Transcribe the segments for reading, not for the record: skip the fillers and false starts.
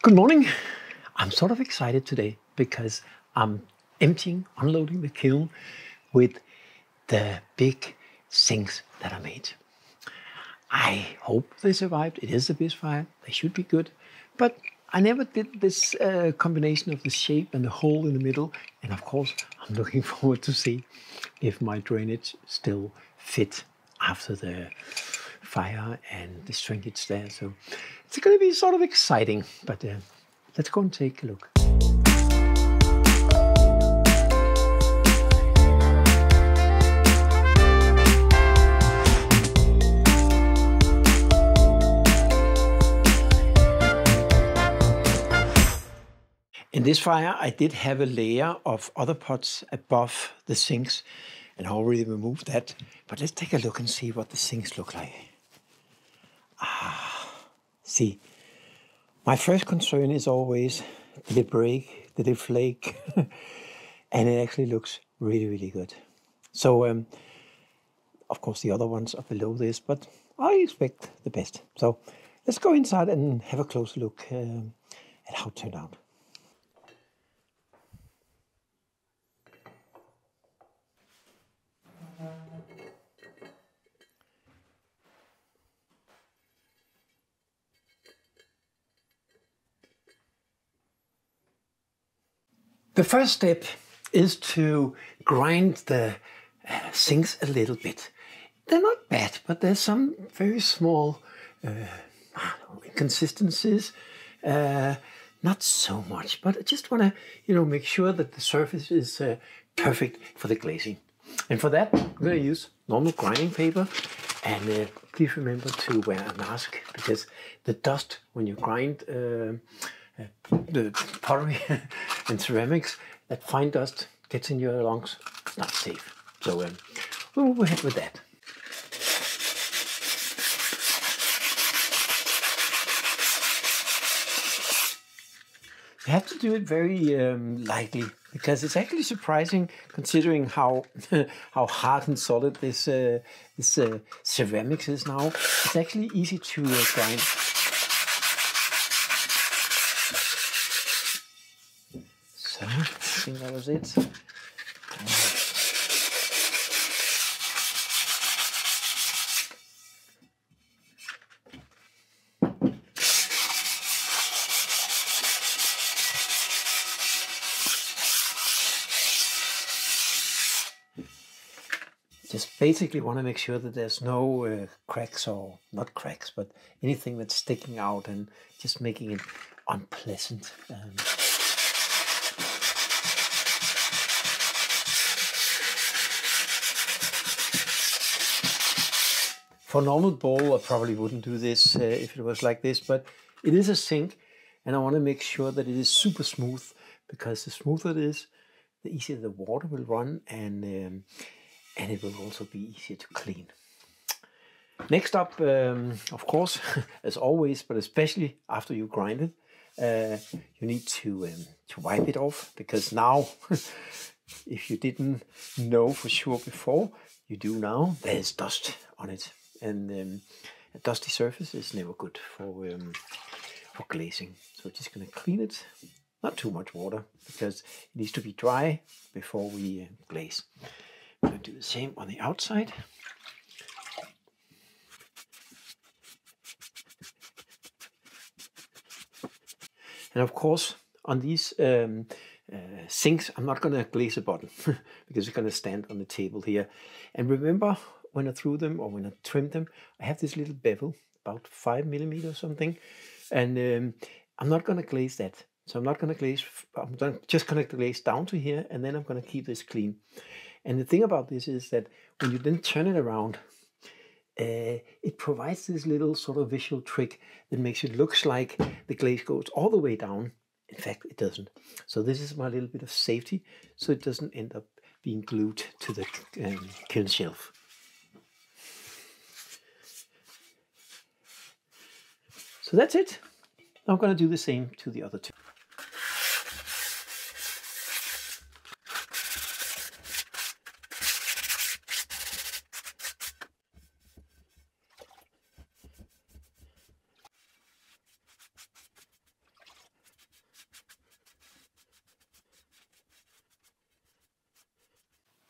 Good morning. I'm sort of excited today because I'm unloading the kiln with the big sinks that I made. I hope they survived. It is a bisque fire. They should be good. But I never did this combination of the shape and the hole in the middle. And of course, I'm looking forward to see if my drainage still fit after the fire and the shrinkage there. So it's going to be sort of exciting, but let's go and take a look. In this fire, I did have a layer of other pots above the sinks, and I already removed that. But let's take a look and see what the sinks look like. See, my first concern is always, did it break? Did it flake? And it actually looks really, really good. So, of course, the other ones are below this, but I expect the best. So let's go inside and have a closer look at how it turned out. The first step is to grind the sinks a little bit. They're not bad, but there's some very small inconsistencies. Not so much, but I just want to, make sure that the surface is perfect for the glazing. And for that, I'm going to use normal grinding paper. And please remember to wear a mask, because the dust when you grind the pottery and ceramics, that fine dust gets in your lungs. It's not safe. So we'll move ahead with that. You have to do it very lightly, because it's actually surprising, considering how how hard and solid this ceramics is now. It's actually easy to grind. So I think that was it. Just basically want to make sure that there's no cracks, or not cracks, but anything that's sticking out and just making it unpleasant. For a normal bowl, I probably wouldn't do this if it was like this, but it is a sink, and I want to make sure that it is super smooth, because the smoother it is, the easier the water will run, and it will also be easier to clean. Next up, of course, as always, but especially after you grind it, you need to wipe it off, because now, if you didn't know for sure before, you do now. There's dust on it, and a dusty surface is never good for glazing. So we're just going to clean it. Not too much water, because it needs to be dry before we glaze. I'm going to do the same on the outside. And of course, on these sinks, I'm not going to glaze a bottom, because it's going to stand on the table here. And remember, when I threw them, or when I trimmed them, I have this little bevel, about 5 millimeters or something. And I'm not going to glaze that. So I'm not going to glaze, just going to glaze down to here, and then I'm going to keep this clean. And the thing about this is that when you then turn it around, it provides this little sort of visual trick that makes it look like the glaze goes all the way down. In fact, it doesn't. So this is my little bit of safety, so it doesn't end up being glued to the kiln shelf. So that's it. I'm going to do the same to the other two.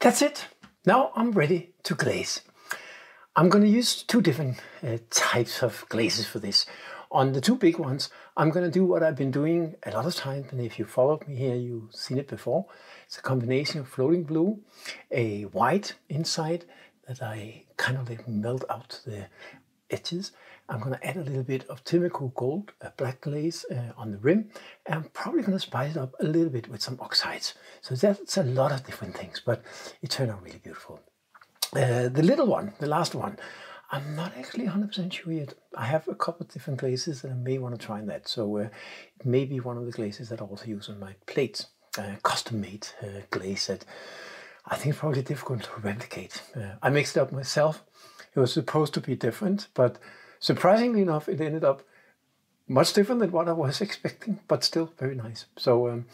That's it. Now I'm ready to glaze. I'm going to use two different types of glazes for this. On the two big ones, I'm going to do what I've been doing a lot of times, and if you followed me here, you've seen it before. It's a combination of floating blue, a white inside that I kind of like melt out the edges. I'm going to add a little bit of Timmoku gold, a black glaze on the rim, and I'm probably going to spice it up a little bit with some oxides. So that's a lot of different things, but it turned out really beautiful. The little one, the last one, I'm not actually 100% sure yet. I have a couple of different glazes and I may want to try that. So it may be one of the glazes that I also use on my plates. Custom-made glaze that I think is probably difficult to replicate. I mixed it up myself. It was supposed to be different, but surprisingly enough, it ended up much different than what I was expecting, but still very nice. So I'm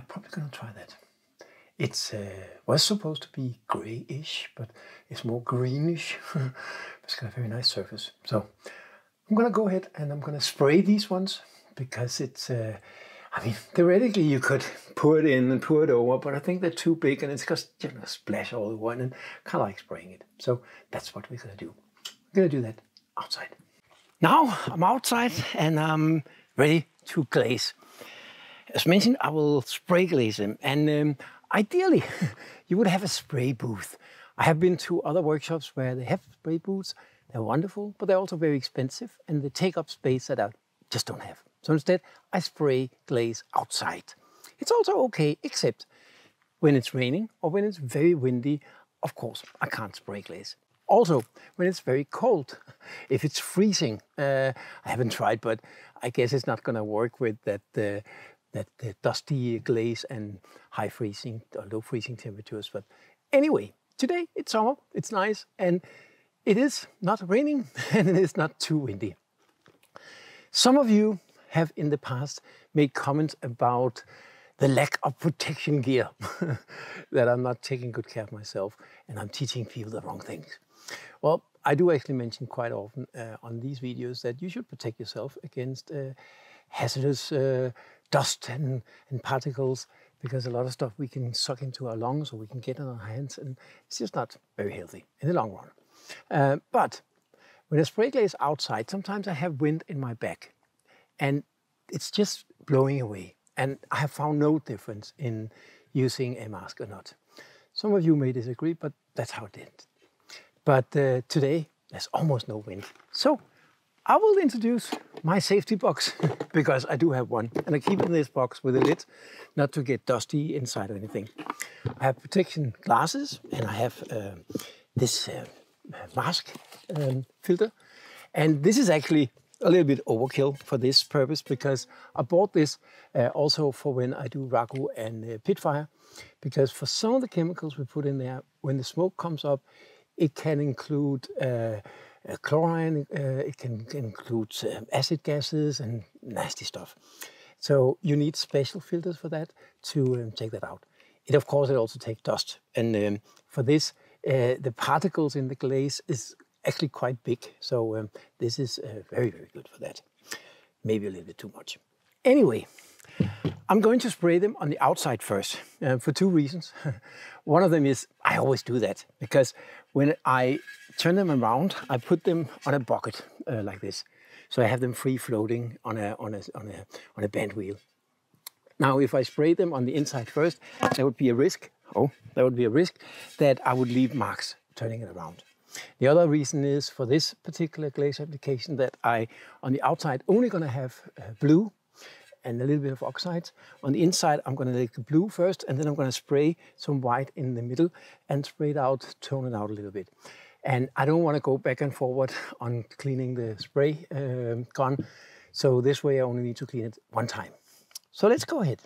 probably going to try that. It was supposed to be grayish, but it's more greenish. It's got a very nice surface. So I'm going to go ahead and I'm going to spray these ones because it's, I mean, theoretically you could pour it in and pour it over, but I think they're too big and it's just going to splash all over and kind of like spraying it. So that's what we're going to do. We're going to do that outside. Now I'm outside and I'm ready to glaze. As mentioned, I will spray glaze them, and ideally you would have a spray booth. I have been to other workshops where they have spray booths. They're wonderful, but they're also very expensive and they take up space that I just don't have. So instead I spray glaze outside. It's also okay, except when it's raining or when it's very windy. Of course, I can't spray glaze. Also, when it's very cold, if it's freezing, I haven't tried, but I guess it's not going to work with that the dusty glaze and high freezing or low freezing temperatures. But anyway, today it's summer, it's nice, and it is not raining and it is not too windy. Some of you have in the past made comments about the lack of protection gear, that I'm not taking good care of myself and I'm teaching people the wrong things. Well, I do actually mention quite often on these videos that you should protect yourself against hazardous dust and particles, because a lot of stuff we can suck into our lungs or we can get on our hands, and it's just not very healthy in the long run. But when I spray glaze outside, sometimes I have wind in my back and it's just blowing away. And I have found no difference in using a mask or not. Some of you may disagree, but that's how it is. But today there's almost no wind. So I will introduce my safety box because I do have one. And I keep it in this box with a lid, not to get dusty inside or anything. I have protection glasses and I have this mask filter. And this is actually a little bit overkill for this purpose because I bought this also for when I do ragu and pit fire. Because for some of the chemicals we put in there, when the smoke comes up, it can include chlorine, it can include acid gases and nasty stuff. So you need special filters for that to take that out. It of course it also takes dust, and for this the particles in the glaze is actually quite big. So this is very, very good for that. Maybe a little bit too much. Anyway, I'm going to spray them on the outside first for two reasons. One of them is I always do that because when I turn them around, I put them on a bucket like this. So I have them free floating on a band wheel. Now, if I spray them on the inside first, there would be a risk. There would be a risk that I would leave marks turning it around. The other reason is for this particular glaze application that I, on the outside, only going to have blue and a little bit of oxides. On the inside, I'm going to take the blue first, and then I'm going to spray some white in the middle and spray it out, tone it out a little bit. And I don't want to go back and forward on cleaning the spray gun. So this way I only need to clean it one time. So let's go ahead.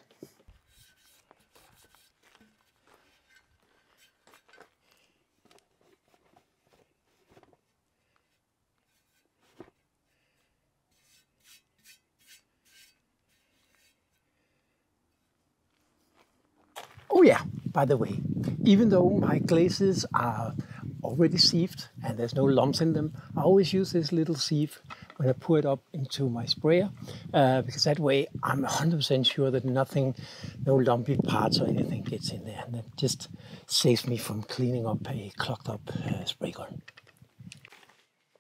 Oh yeah, by the way, even though my glazes are already sieved and there's no lumps in them, I always use this little sieve when I pour it up into my sprayer, because that way I'm 100% sure that nothing, no lumpy parts or anything gets in there, and that just saves me from cleaning up a clogged up spray gun.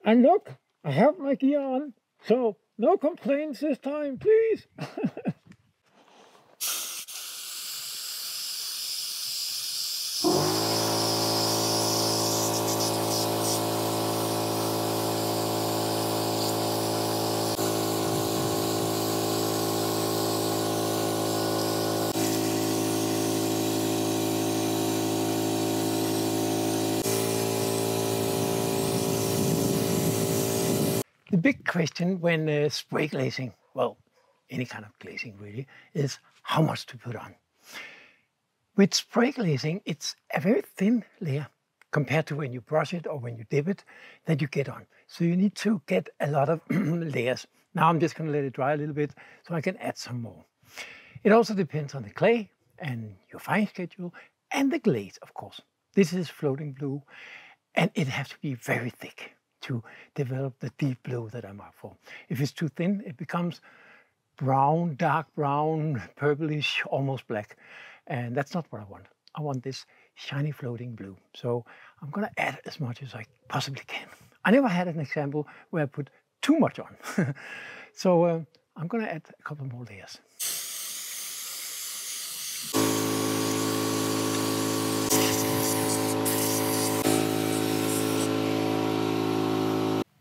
And look, I have my gear on, so no complaints this time, please. The big question when spray glazing, well, any kind of glazing really, is how much to put on. With spray glazing, it's a very thin layer compared to when you brush it or when you dip it that you get on. So you need to get a lot of layers. Now I'm just going to let it dry a little bit so I can add some more. It also depends on the clay and your fine schedule and the glaze, of course. This is floating blue and it has to be very thick to develop the deep blue that I'm out for. If it's too thin, it becomes brown, dark brown, purplish, almost black. And that's not what I want. I want this shiny floating blue. So I'm gonna add as much as I possibly can. I never had an example where I put too much on. So I'm gonna add a couple more layers.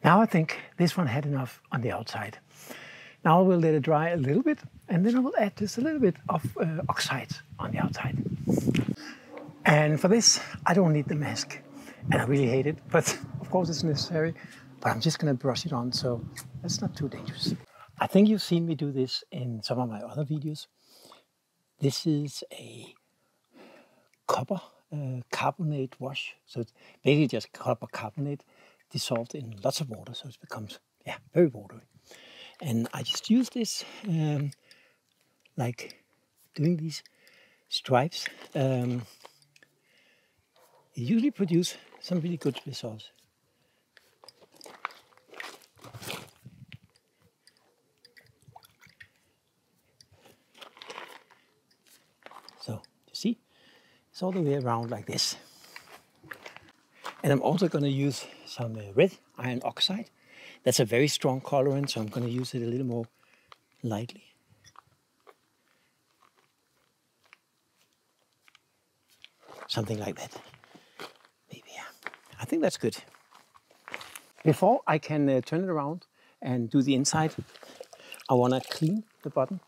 Now I think this one had enough on the outside. Now I will let it dry a little bit, and then I will add just a little bit of oxides on the outside. And for this, I don't need the mask, and I really hate it, but of course it's necessary. But I'm just gonna brush it on, so that's not too dangerous. I think you've seen me do this in some of my other videos. This is a copper carbonate wash. So it's basically just copper carbonate dissolved in lots of water, so it becomes very watery. And I just use this like doing these stripes. It usually produce some really good results. So you see, it's all the way around like this. And I'm also going to use some red iron oxide. That's a very strong colorant, so I'm going to use it a little more lightly. Something like that. Maybe, yeah. I think that's good. Before I can turn it around and do the inside, I want to clean the bottom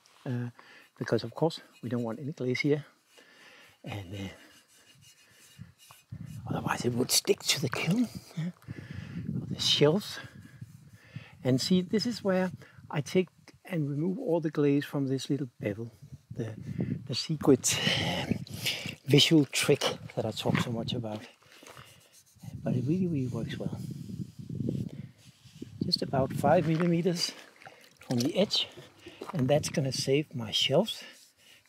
because, of course, we don't want any glaze here. And otherwise it would stick to the kiln, the shelves. And see, this is where I take and remove all the glaze from this little bevel, the secret visual trick that I talk so much about. But it really, really works well. Just about 5 millimeters from the edge, and that's going to save my shelves.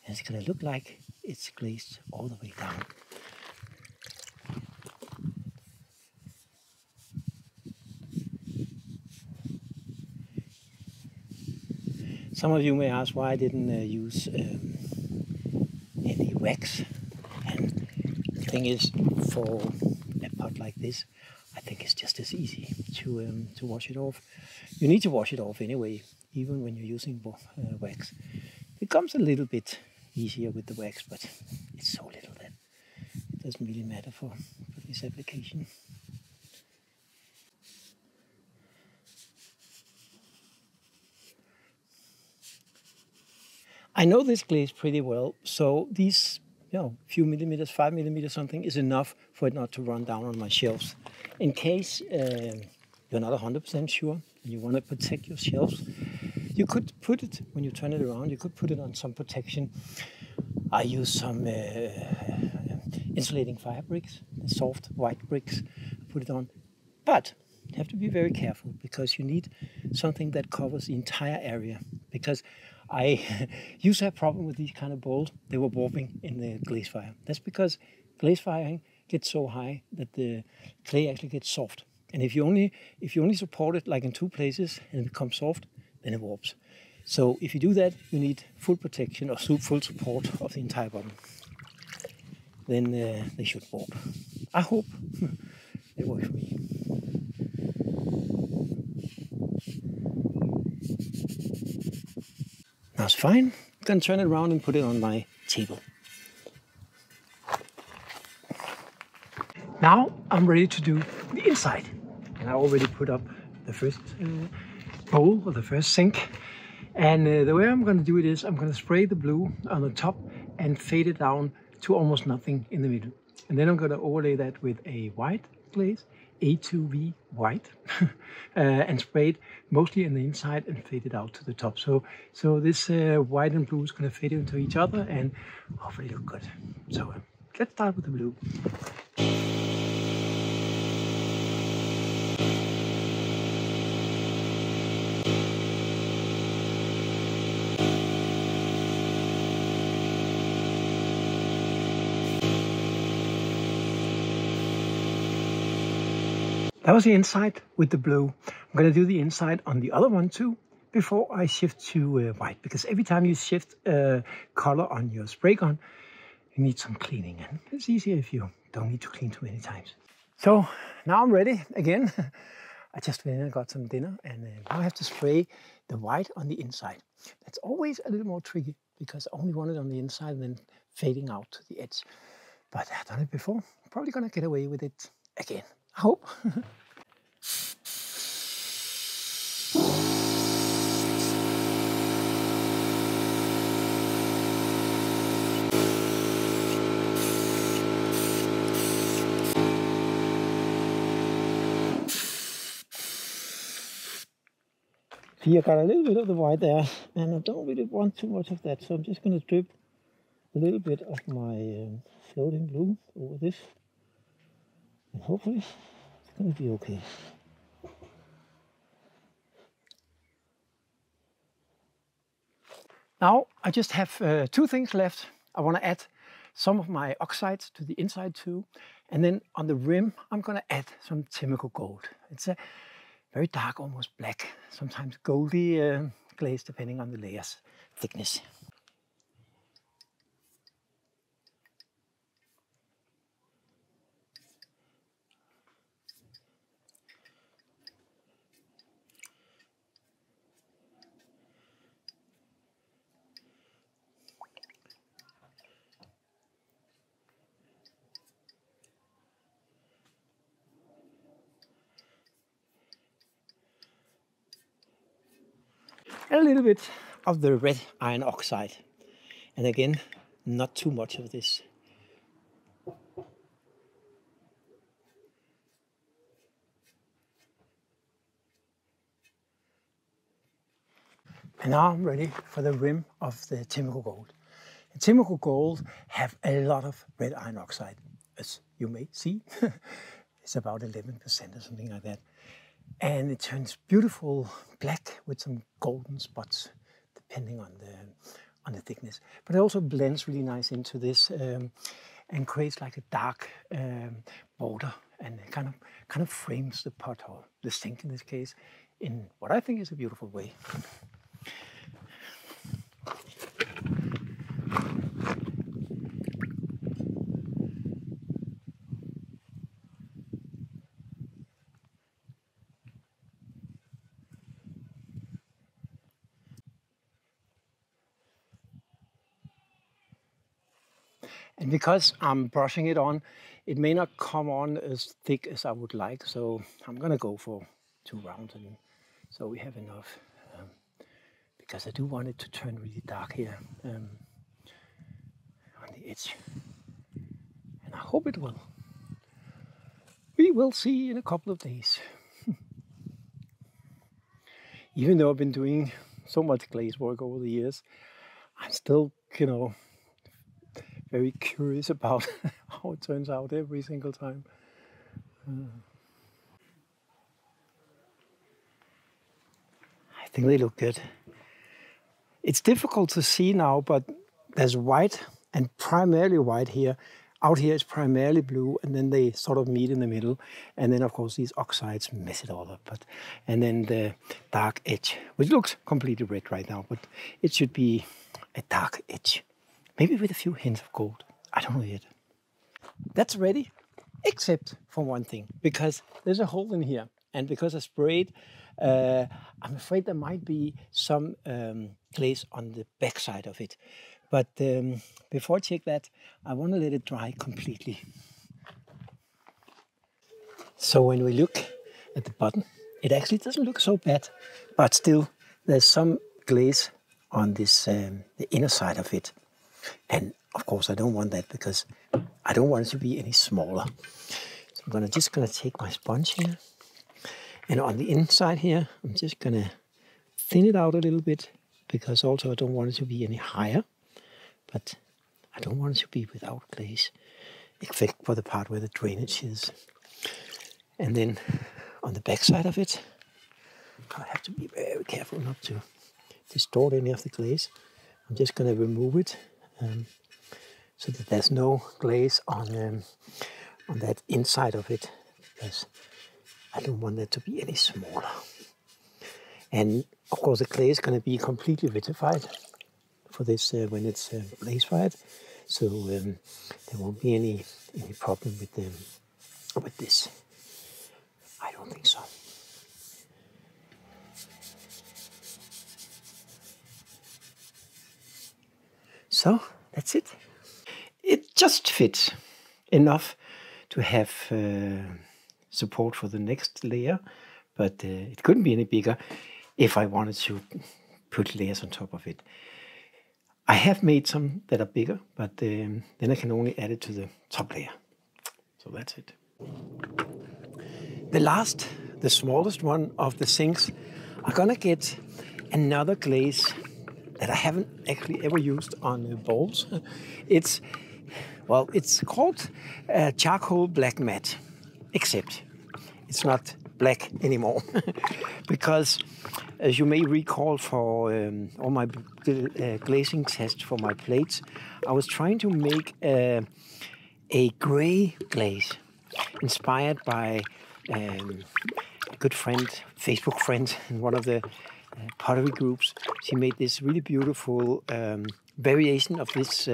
And it's going to look like it's glazed all the way down. Some of you may ask why I didn't use any wax. And the thing is, for a pot like this, I think it's just as easy to wash it off. You need to wash it off anyway, even when you're using wax. It becomes a little bit easier with the wax, but it's so little that it doesn't really matter for this application. I know this glaze pretty well, so these few millimeters, 5 millimeters something, is enough for it not to run down on my shelves. In case you're not 100% sure and you want to protect your shelves, you could put it, when you turn it around, you could put it on some protection. I use some insulating fire bricks, the soft white bricks, put it on. But you have to be very careful because you need something that covers the entire area. Because I used to have a problem with these kind of bowls. They were warping in the glaze fire. That's because glaze firing gets so high that the clay actually gets soft. And if you only support it like in two places and it becomes soft, then it warps. So if you do that, you need full protection or full support of the entire bottom. Then they should warp. I hope it works for me. Now it's fine. I'm gonna turn it around and put it on my table. Now I'm ready to do the inside. And I already put up the first bowl or the first sink. And the way I'm going to do it is I'm going to spray the blue on the top and fade it down to almost nothing in the middle. And then I'm going to overlay that with a white glaze, A2V white, and spray it mostly in the inside and fade it out to the top. So this white and blue is going to fade into each other and hopefully look good. So let's start with the blue. That was the inside with the blue. I'm going to do the inside on the other one too before I shift to white, because every time you shift color on your spray gun, you need some cleaning, and it's easier if you don't need to clean too many times. So now I'm ready again. I just went in and got some dinner, and now I have to spray the white on the inside. That's always a little more tricky because I only want it on the inside and then fading out to the edge. But I've done it before. I'm probably going to get away with it again. I hope. See, I got a little bit of the white there, and I don't really want too much of that, so I'm just going to drip a little bit of my floating blue over this. And hopefully it's going to be okay. Now I just have two things left. I want to add some of my oxides to the inside too. And then on the rim, I'm going to add some Timmoku gold. It's a very dark, almost black, sometimes goldy glaze depending on the layer's thickness. And a little bit of the red iron oxide. And again, not too much of this. And now I'm ready for the rim of the Timmoku gold. And Timmoku gold have a lot of red iron oxide, as you may see. It's about 11% or something like that. And it turns beautiful black with some golden spots, depending on the thickness. But it also blends really nice into this and creates like a dark border, and it kind of frames the pot, or the sink in this case, in what I think is a beautiful way. And because I'm brushing it on, it may not come on as thick as I would like, so I'm gonna go for 2 rounds, and so we have enough, because I do want it to turn really dark here on the edge, and I hope it will. We will see in a couple of days. Even though I've been doing so much glaze work over the years, I'm still, very curious about how it turns out every single time. I think they look good. It's difficult to see now, but there's white, and primarily white here, out here it's primarily blue, and then they sort of meet in the middle. And then, of course, these oxides mess it all up. And then the dark edge, which looks completely red right now, but it should be a dark edge. Maybe with a few hints of gold. I don't know yet. That's ready, except for one thing, because there's a hole in here. And because I sprayed, I'm afraid there might be some glaze on the back side of it. But before I check that, I want to let it dry completely. So when we look at the bottom, it actually doesn't look so bad, but still there's some glaze on this the inner side of it. And of course I don't want that because I don't want it to be any smaller. So I'm just gonna take my sponge here, and on the inside here I'm just gonna thin it out a little bit, because also I don't want it to be any higher, but I don't want it to be without glaze, except for the part where the drainage is. And then on the back side of it, I have to be very careful not to distort any of the glaze. I'm just going to remove it so that there's no glaze on that inside of it, because I don't want that to be any smaller. And of course the glaze is going to be completely vitrified for this when it's glaze fired, so there won't be any problem with this. I don't think so. So that's it. It just fits enough to have support for the next layer, but it couldn't be any bigger if I wanted to put layers on top of it. I have made some that are bigger, but then I can only add it to the top layer. So that's it. The smallest one of the sinks, I'm gonna get another glaze that I haven't actually ever used on bowls. It's called charcoal black matte, except it's not black anymore because, as you may recall, for all my glazing tests for my plates, I was trying to make a gray glaze inspired by a good friend, Facebook friend, in one of the pottery groups. She made this really beautiful variation of this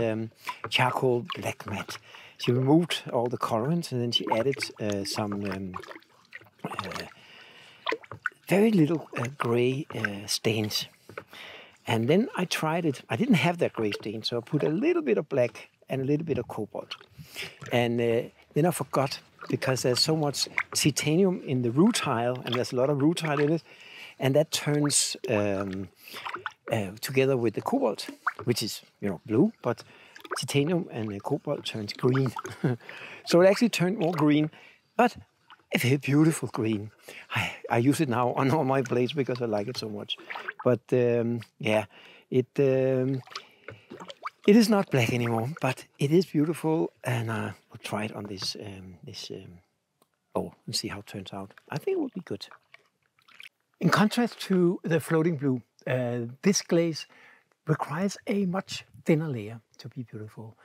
charcoal black matte. She removed all the colorants and then she added some very little gray stains. And then I tried it. I didn't have that gray stain, so I put a little bit of black and a little bit of cobalt. And then I forgot, because there's so much titanium in the rutile, and there's a lot of rutile in it, and that turns together with the cobalt, which is blue, but titanium and the cobalt turns green. So it actually turned more green, but a very beautiful green. I use it now on all my blades because I like it so much. But yeah, it is not black anymore, but it is beautiful, and I will try it on this and see how it turns out. I think it will be good. In contrast to the floating blue, this glaze requires a much thinner layer to be beautiful.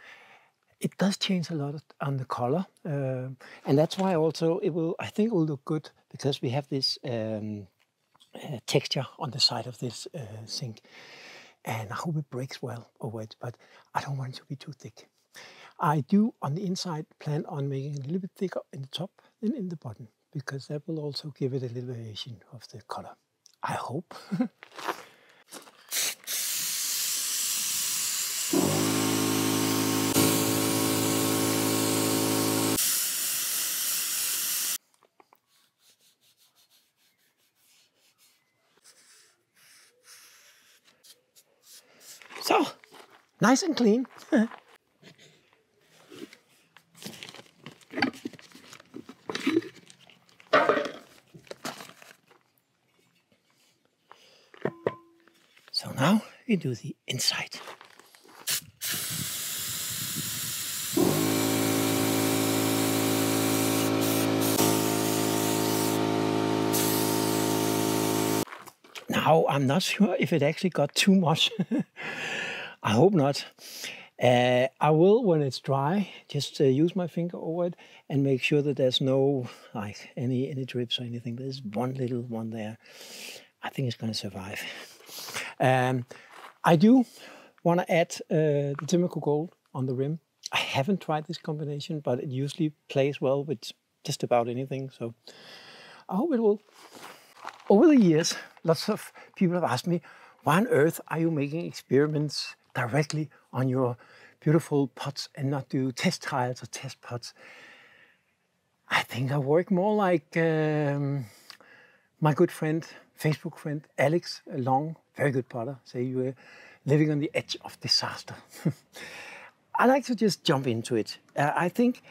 It does change a lot on the color, and that's why also I think it will look good, because we have this texture on the side of this sink, and I hope it breaks well over it, but I don't want it to be too thick. I do on the inside plan on making it a little bit thicker in the top than in the bottom, because that will also give it a little variation of the color. I hope. So, nice and clean. So now we do the inside. Now, I'm not sure if it actually got too much. I hope not. I will, when it's dry, just use my finger over it and make sure that there's no like any drips or anything. There's one little one there. I think it's going to survive. I do want to add the Timmoku Gold on the rim. I haven't tried this combination, but it usually plays well with just about anything. So I hope it will. Over the years, lots of people have asked me, why on earth are you making experiments directly on your beautiful pots and not do test trials or test pots? I think I work more like my good friend, Facebook friend, Alex Long, very good potter, say you were living on the edge of disaster. I like to just jump into it. I think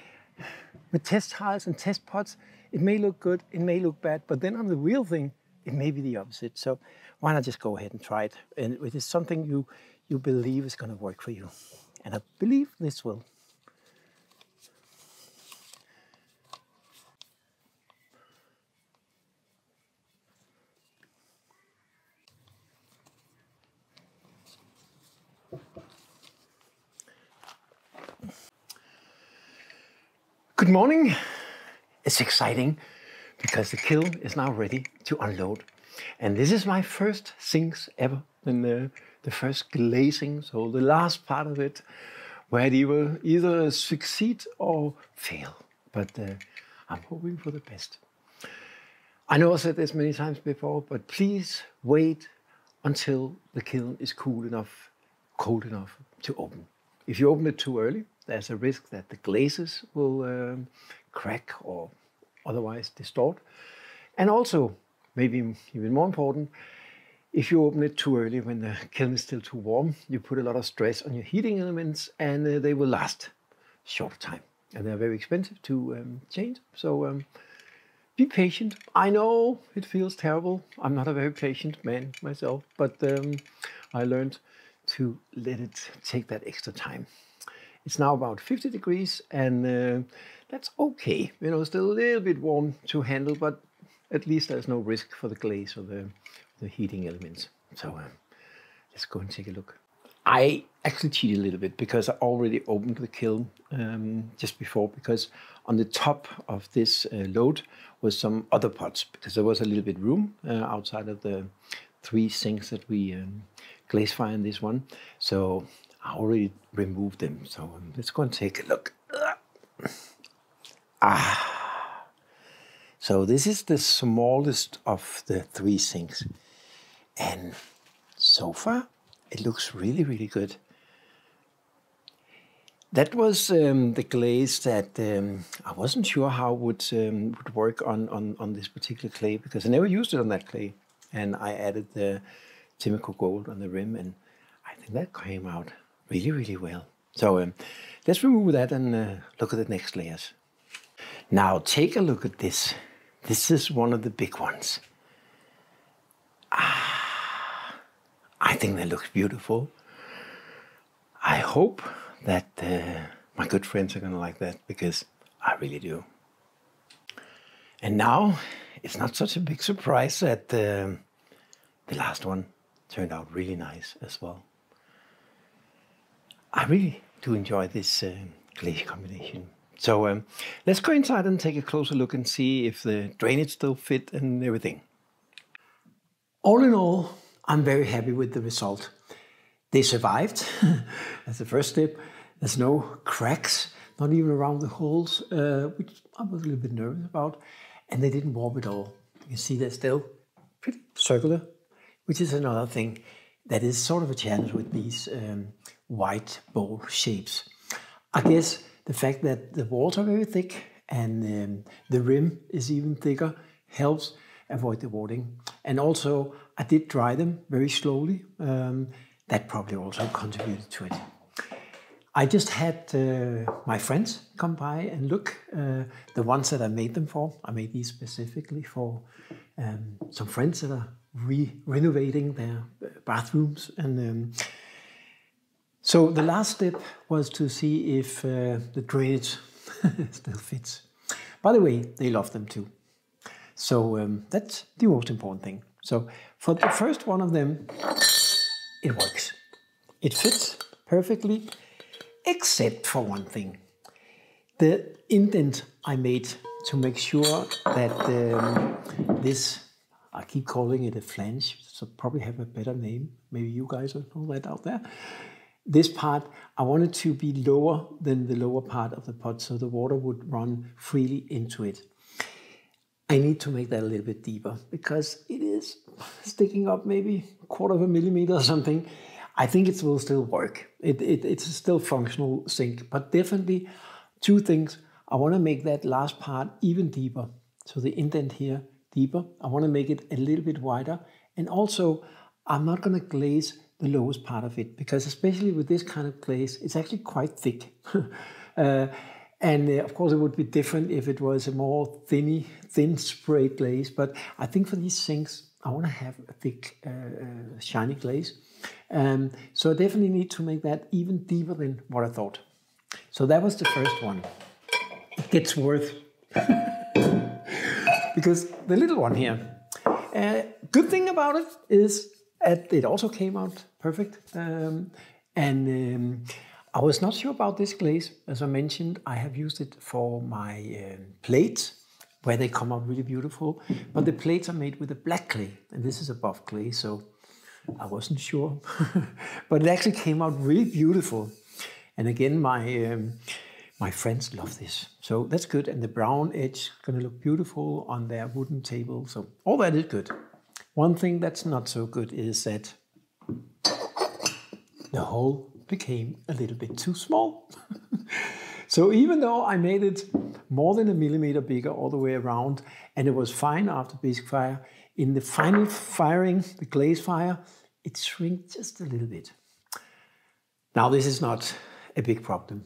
with test trials and test pots, it may look good, it may look bad, but then on the real thing, it may be the opposite. So why not just go ahead and try it? And it is something you believe is going to work for you. And I believe this will. Good morning. It's exciting because the kiln is now ready to unload. And this is my first sinks ever, and the first glazing, so the last part of it, where it will either succeed or fail. But I'm hoping for the best. I know I said this many times before, but please wait until the kiln is cold enough to open. If you open it too early, there's a risk that the glazes will crack or otherwise distort. And also, maybe even more important, if you open it too early when the kiln is still too warm, you put a lot of stress on your heating elements and they will last a short time. And they're very expensive to change. So be patient. I know it feels terrible. I'm not a very patient man myself, but I learned to let it take that extra time. It's now about 50 degrees and that's okay. You know, still a little bit warm to handle, but at least there's no risk for the glaze or the heating elements. So let's go and take a look. I actually cheated a little bit because I already opened the kiln just before, because on the top of this load was some other pots, because there was a little bit room outside of the 3 sinks that we glaze fire in this one. So I already removed them. So let's go and take a look. So this is the smallest of the 3 sinks. And so far, it looks really, really good. That was the glaze that I wasn't sure how would work on this particular clay, because I never used it on that clay. And I added the Timmoku Gold on the rim, and I think that came out really, really well. So let's remove that and look at the next layers. Now take a look at this. This is one of the big ones. I think that looks beautiful. I hope that my good friends are going to like that, because I really do. And now it's not such a big surprise that the last one turned out really nice as well. I really do enjoy this glaze combination. So let's go inside and take a closer look and see if the drainage still fit and everything. All in all, I'm very happy with the result. They survived. That's the first step. There's no cracks, not even around the holes, which I was a little bit nervous about. And they didn't warp at all. You can see they're still pretty circular, which is another thing that is sort of a challenge with these white bowl shapes. I guess the fact that the walls are very thick and the rim is even thicker helps avoid the warping. And also, I did dry them very slowly. That probably also contributed to it. I just had my friends come by and look, the ones that I made them for. I made these specifically for some friends that are renovating their bathrooms. And so the last step was to see if the drainage still fits. By the way, they love them too. So that's the most important thing. So for the first one of them, it works. It fits perfectly. except for one thing. The indent I made to make sure that this, I keep calling it a flange, so probably have a better name. Maybe you guys will know that out there. This part, I wanted to be lower than the lower part of the pot, so the water would run freely into it. I need to make that a little bit deeper because it is sticking up maybe 1/4 millimeter or something. I think it will still work. It's a still functional sink, but definitely two things. I want to make that last part even deeper. So the indent here deeper. I want to make it a little bit wider. And also, I'm not going to glaze the lowest part of it because especially with this kind of glaze, it's actually quite thick. Of course, it would be different if it was a more thin sprayed glaze. But I think for these sinks, I want to have a thick, shiny glaze. So I definitely need to make that even deeper than what I thought. So that was the first one. It gets worse. Because the little one here, good thing about it is that it also came out perfect. I was not sure about this glaze. As I mentioned, I have used it for my plates, where they come out really beautiful. But the plates are made with a black clay, and this is a buff clay, so I wasn't sure. But it actually came out really beautiful. And again, my friends love this. So that's good. And the brown edge is going to look beautiful on their wooden table. So all that is good. One thing that's not so good is that the hole became a little bit too small. So even though I made it more than 1 millimeter bigger all the way around, and it was fine after bisque fire, in the final firing, the glaze fire, it shrank just a little bit. Now this is not a big problem.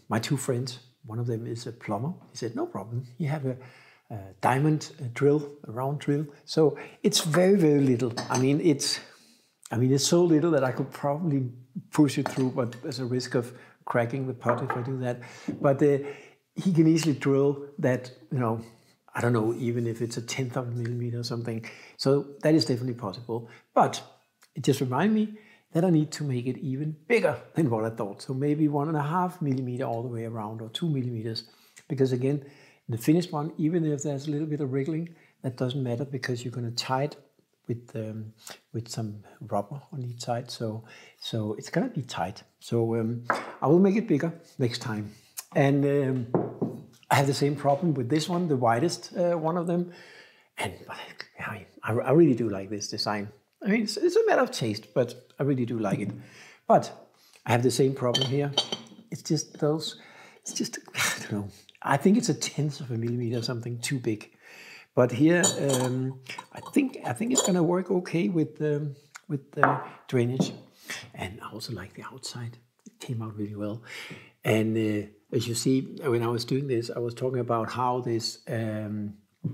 My two friends, one of them is a plumber. He said, no problem. You have a diamond drill, a round drill. So it's very, very little. I mean, it's so little that I could probably push it through, but there's a risk of cracking the pot if I do that. But he can easily drill that, I don't know, even if it's a 1/10 of a millimeter or something. So that is definitely possible. But it just reminds me that I need to make it even bigger than what I thought. So maybe 1.5 millimeter all the way around, or 2 millimeters. Because again, the finished one, even if there's a little bit of wriggling, that doesn't matter because you're going to tie it with some rubber on each side. So it's going to be tight. So I will make it bigger next time. And I have the same problem with this one, the widest one of them. And I really do like this design. I mean, it's a matter of taste, but I really do like it. But I have the same problem here. It's just I don't know. I think it's a 1/10 of a millimeter or something too big. But here, I think it's going to work okay with the drainage. And I also like the outside. It came out really well. And as you see, when I was doing this, I was talking about how this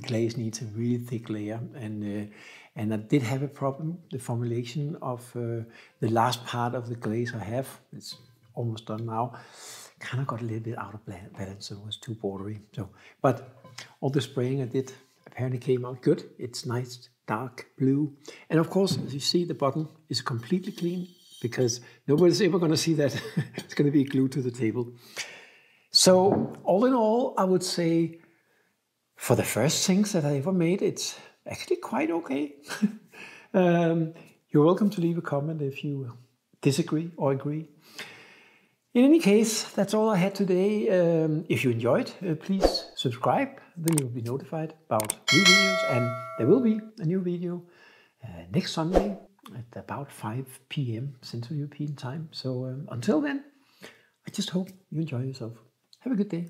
glaze needs a really thick layer. And I did have a problem. The formulation of the last part of the glaze I have, it's almost done now, kind of got a little bit out of balance, so it was too watery. But all the spraying I did apparently came out good. It's nice, dark blue. And of course, as you see, the bottom is completely clean because nobody's ever going to see that. It's going to be glued to the table. So all in all, I would say for the first things that I ever made, it's actually quite okay. You're welcome to leave a comment if you disagree or agree. In any case, that's all I had today. If you enjoyed, please subscribe. Then you'll be notified about new videos. And there will be a new video next Sunday at about 5 p.m. Central European time. So until then, I just hope you enjoy yourself. Have a good day.